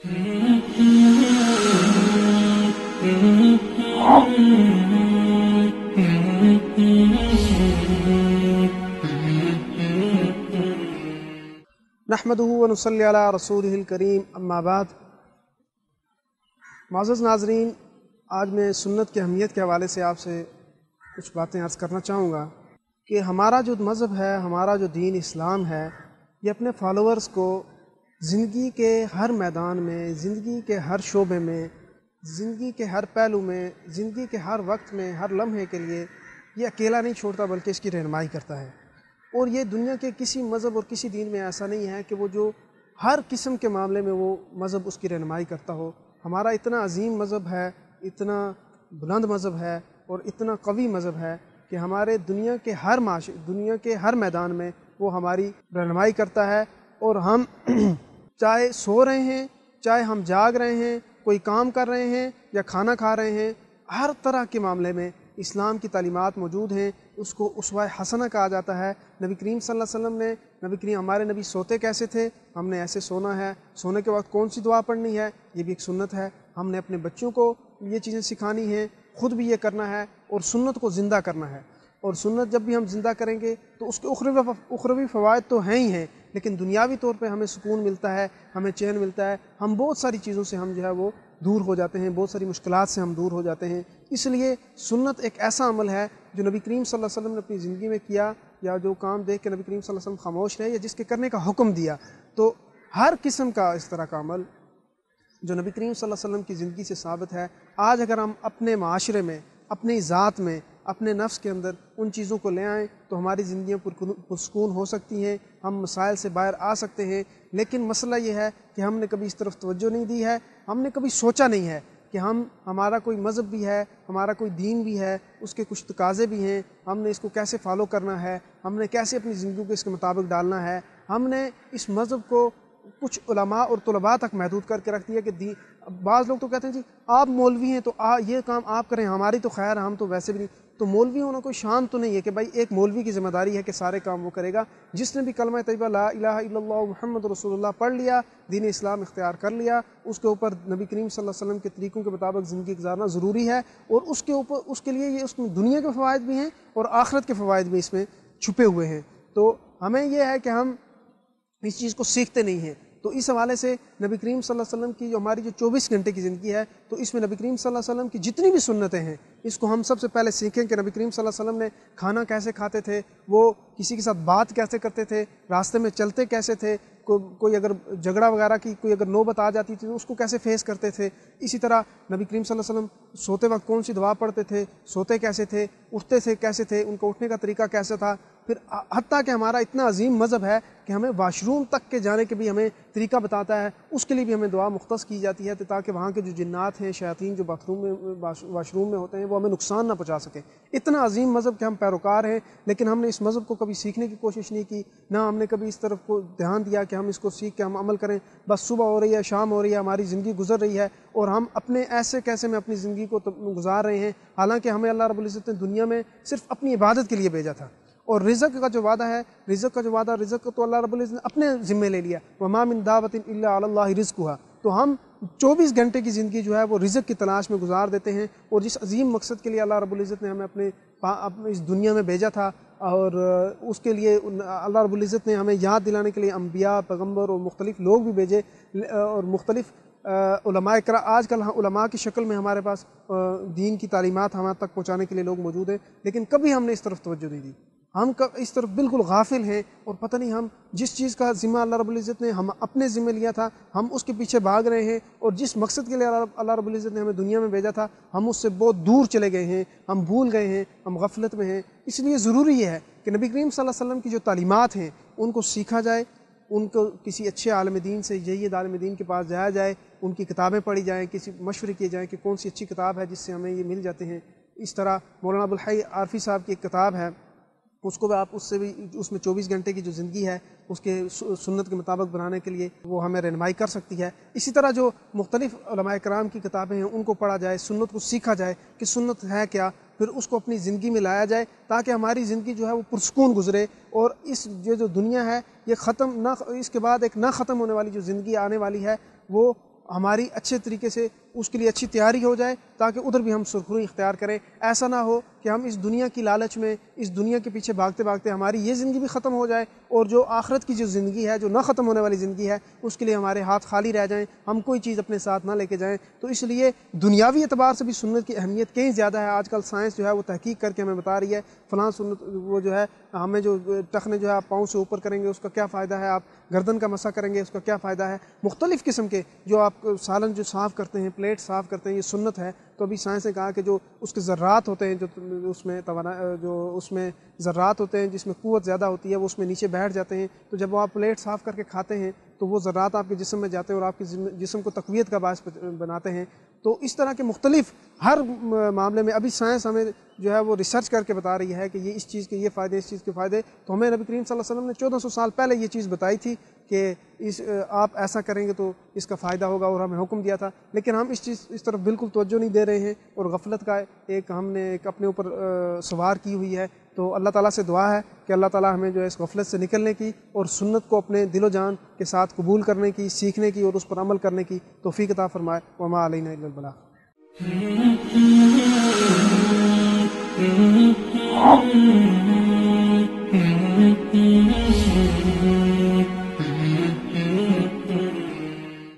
نحمدہ ونصلی علی رسولہ الکریم، اما بعد۔ معزز ناظرین، آج میں سنت کی اہمیت کے حوالے سے آپ سے کچھ باتیں عرض کرنا چاہوں گا کہ ہمارا جو مذہب ہے، ہمارا جو دین اسلام ہے، یہ اپنے فالوورز کو زندگی کے ہر میدان میں، زندگی کے ہر شعبے میں، زندگی کے ہر پہلو میں، زندگی کے ہر وقت میں، ہر لمحے کے لیے یہ اکیلا نہیں چھوڑتا بلکہ اس کی رہنمائی کرتا ہے۔ اور یہ دنیا کے کسی مذہب اور کسی دین میں ایسا نہیں ہے کہ وہ جو ہر قسم کے معاملے میں وہ مذہب اس کی رہنمائی کرتا ہو۔ ہمارا اتنا عظیم مذہب ہے، اتنا بلند مذہب ہے اور اتنا قوی مذہب ہے کہ ہمارے دنیا کے ہر میدان میں وہ ہماری رہنمائی کرتا ہے۔ اور ہم چاہے سو رہے ہیں، چاہے ہم جاگ رہے ہیں، کوئی کام کر رہے ہیں یا کھانا کھا رہے ہیں، ہر طرح کے معاملے میں اسلام کی تعلیمات موجود ہیں۔ اس کو اسوہ حسنہ کہا جاتا ہے۔ نبی کریم صلی اللہ علیہ وسلم نے ہمارے نبی سوتے کیسے تھے، ہم نے ایسے سونا ہے۔ سونے کے وقت کون سی دعا پڑھنی ہے، یہ بھی ایک سنت ہے۔ ہم نے اپنے بچوں کو یہ چیزیں سکھانی ہیں، خود بھی یہ کرنا ہے اور سنت کو زندہ کرنا ہے۔ اور سنت جب بھی ہم زندہ کریں گے تو اس کے اخروی فوائد تو ہیں ہی ہیں، لیکن دنیاوی طور پہ ہمیں سکون ملتا ہے، ہمیں چین ملتا ہے، ہم بہت ساری چیزوں سے ہم جو ہے وہ دور ہو جاتے ہیں، بہت ساری مشکلات سے ہم دور ہو جاتے ہیں۔ اس لیے سنت ایک ایسا عمل ہے جو نبی کریم صلی اللہ علیہ وسلم نے اپنی زندگی میں کیا، یا جو کام دیکھ کے نبی کریم صلی اللہ علیہ وسلم خاموش رہے، یا جس کے کرنے کا حکم دیا۔ تو ہر قسم کا اس طرح کا عمل جو نبی کریم صلی اللہ علیہ وسلم کی زندگی سے ثابت ہے، آج اگر ہم اپنے معاشرے میں، اپنی ذات میں، اپنے نفس کے اندر ان چیزوں کو لے آئیں تو ہماری زندگیاں پرسکون ہو سکتی ہیں، ہم مسائل سے باہر آ سکتے ہیں۔ لیکن مسئلہ یہ ہے کہ ہم نے کبھی اس طرف توجہ نہیں دی ہے، ہم نے کبھی سوچا نہیں ہے کہ ہمارا کوئی مذہب بھی ہے، ہمارا کوئی دین بھی ہے، اس کے کچھ تقاضے بھی ہیں، ہم نے اس کو کیسے فالو کرنا ہے، ہم نے کیسے اپنی زندگی کو اس کے مطابق ڈالنا ہے۔ ہم نے اس مذہب کو کچھ علماء اور طلباء تک محدود کر کے رکھ دیا کہ بعض لوگ تو کہتے ہیں جی آپ مولوی ہیں تو یہ کام آپ کریں، ہماری تو خیر، ہم تو ویسے بھی نہیں۔ تو مولوی ہونا کوئی شان تو نہیں ہے کہ بھائی ایک مولوی کی ذمہ داری ہے کہ سارے کام وہ کرے گا۔ جس نے بھی کلمہ طیبہ لا الہ الا اللہ محمد رسول اللہ پڑھ لیا، دین اسلام اختیار کر لیا، اس کے اوپر نبی کریم صلی اللہ علیہ وسلم کے طریقوں کے مطابق زندگی گزارنا ضروری ہے۔ اور اس کے لیے یہ اس میں دنیا کے فوائد بھی ہیں اور آخرت کے فوائد بھی اس میں چھپے ہوئے ہیں۔ تو ہمیں یہ ہے کہ ہم اس چیز کو سیکھتے نہیں ہیں۔ تو اس حوالے سے نبی کریم صلی اللہ علیہ وسلم کی جو ہماری جو 24 گھنٹے کی زندگی ہے، تو اس میں نبی کریم صلی اللہ علیہ وسلم کی جتنی بھی سنتیں ہیں، اس کو ہم سب سے پہلے سیکھیں کہ نبی کریم صلی اللہ علیہ وسلم نے کھانا کیسے کھاتے تھے، وہ کسی کے ساتھ بات کیسے کرتے تھے، راستے میں چلتے کیسے تھے، کوئی اگر جھگڑا وغیرہ کی کوئی اگر نوبت آ جاتی تھی تو اس کو کیسے فیس کرتے تھے۔ اسی طرح نبی کریم صلی اللہ علیہ وسلم سوتے وقت کون سی دعا پڑھتے تھے، سوتے کیسے تھے، اٹھتے تھے کیسے تھے، ان کو اٹھنے کا طریقہ کیسا تھا۔ پھر حتیٰ کہ ہمارا اتنا عظیم مذہب ہے کہ ہمیں واش روم تک کے جانے کے بھی ہمیں طریقہ بتاتا ہے، اس کے لیے بھی ہمیں دعا مختص کی جاتی ہے تاکہ وہاں کے جو جنات ہیں، شیاطین جو واش روم میں ہوتے ہیں، وہ ہمیں نقصان نہ پہنچا سکیں۔ اتنا عظیم مذہب کہ ہم پیروکار ہیں، لیکن ہم نے اس مذہب کو کبھی سیکھنے کی کوشش نہیں کی، نہ ہم نے کبھی اس طرف کو دھیان دیا کہ ہم اس کو سیکھ کے ہم عمل کریں۔ بس صبح ہو رہی ہے، شام ہو رہی ہے، ہماری زندگی گزر رہی ہے اور ہم اپنے ایسے کیسے میں اپنی زندگی کو گزار رہے ہیں، حالانکہ ہمیں اللہ رب العزت نے دنیا میں صرف اپنی عبادت کے لیے بھیجا تھا۔ اور رزق کا جو وعدہ ہے، رزق تو اللہ رب العزت نے اپنے ذمہ لے لیا، وما من دابۃ الا علی اللہ رزقها۔ تو ہم 24 گھنٹے کی زندگی جو ہے وہ رزق کی تلاش میں گزار دیتے ہیں، اور جس عظیم مقصد کے لیے اللہ رب العزت نے ہمیں اپنے اس دنیا میں بھیجا تھا، اور اس کے لیے اللہ رب العزت نے ہمیں یاد دلانے کے لیے انبیاء، پیغمبر اور مختلف لوگ بھی بھیجے، اور مختلف علماء اکرام، آج کل علماء کی شکل میں ہمارے پاس دین کی تعلیمات ہمارے تک پہنچانے کے لیے لوگ موجود ہیں، لیکن کبھی ہم نے اس طرف توجہ نہیں دی۔ ہم اس طرف بالکل غافل ہیں، اور پتہ نہیں ہم جس چیز کا ذمہ اللہ رب العزت نے ہم اپنے ذمہ لیا تھا، ہم اس کے پیچھے بھاگ رہے ہیں، اور جس مقصد کے لیے اللہ رب العزت نے ہمیں دنیا میں بھیجا تھا، ہم اس سے بہت دور چلے گئے ہیں، ہم بھول گئے ہیں، ہم غفلت میں ہیں۔ اس لیے ضروری یہ ہے کہ نبی کریم صلی اللہ علیہ وسلم کی جو تعلیمات ہیں ان کو سیکھا جائے، ان کو کسی اچھے عالم دین سے، جید عالم دین کے پاس جایا جائے، ان کی کتابیں پڑھی جائیں، کسی مشورے کیے جائیں کہ کون سی اچھی کتاب ہے جس سے ہمیں یہ مل جاتے ہیں۔ اس طرح مولانا ابوالحی عارفی صاحب کی ایک کتاب ہے، اس کو بھی آپ اس میں 24 گھنٹے کی جو زندگی ہے اس کے سنت کے مطابق بنانے کے لیے وہ ہمیں رہنمائی کر سکتی ہے۔ اسی طرح جو مختلف علماء کرام کی کتابیں ہیں ان کو پڑھا جائے، سنت کو سیکھا جائے کہ سنت ہے کیا، پھر اس کو اپنی زندگی میں لایا جائے تاکہ ہماری زندگی جو ہے وہ پرسکون گزرے، اور جو دنیا ہے یہ ختم نہ، اس کے بعد ایک نہ ختم ہونے والی جو زندگی آنے والی ہے وہ ہماری اچھے طریقے سے اس کے لیے اچھی تیاری ہو جائے تاکہ ادھر بھی ہم سرخروئی اختیار کریں. ایسا نہ ہو کہ ہم اس دنیا کی لالچ میں اس دنیا کے پیچھے بھاگتے بھاگتے ہماری یہ زندگی بھی ختم ہو جائے اور جو آخرت کی جو زندگی ہے جو نہ ختم ہونے والی زندگی ہے اس کے لیے ہمارے ہاتھ خالی رہ جائیں, ہم کوئی چیز اپنے ساتھ نہ لے کے جائیں. تو اس لیے دنیاوی اعتبار سے بھی سنت کی اہمیت کہیں زیادہ ہے. آج کل سائنس جو ہے وہ تحقیق کر کے ہمیں بتا رہی ہے فلاں سنت وہ جو ہے ہمیں جو ٹخنے جو ہے آپ پاؤں سے اوپر کریں گے اس کا کیا فائدہ ہے, آپ گردن کا مسح کریں گے اس کا کیا فائدہ ہے. مختلف قسم کے جو آپ سالن جو صاف کرتے ہیں, پلیٹ صاف کرتے ہیں, یہ سنت ہے. تو ابھی سائنس نے کہا کہ جو اس کے ذرات ہوتے ہیں جو اس میں ذرات ہوتے ہیں جس میں قوت زیادہ ہوتی ہے وہ اس میں نیچے بیٹھ جاتے ہیں. تو جب وہ آپ پلیٹ صاف کر کے کھاتے ہیں تو وہ ذرات آپ کے جسم میں جاتے ہیں اور آپ کے جسم کو تقویت کا باعث بناتے ہیں. تو اس طرح کے مختلف ہر معاملے میں ابھی سائنس ہمیں جو ہے وہ ریسرچ کر کے بتا رہی ہے کہ یہ اس چیز کے یہ فائدے, اس چیز کے فائدے. تو ہمیں نبی کریم صلی اللہ علیہ وسلم نے 1400 سال پہلے یہ چیز بتائی تھی کہ آپ ایسا کریں گے تو اس کا فائدہ ہوگا اور ہمیں حکم دیا تھا. لیکن ہم اس طرف بالکل توجہ نہیں دے رہے ہیں اور غفلت کا ہم نے اپنے اوپر سوار کی ہوئی ہے. تو اللہ تعالیٰ سے دعا ہے کہ اللہ تعالیٰ ہمیں جو ہے اس غفلت سے نکلنے کی اور سنت کو اپنے دل و جان کے ساتھ قبول کرنے کی, سیکھنے کی اور اس پر عمل کرنے کی توفیق عطا فرمائے. وما علینا الا البلاغ.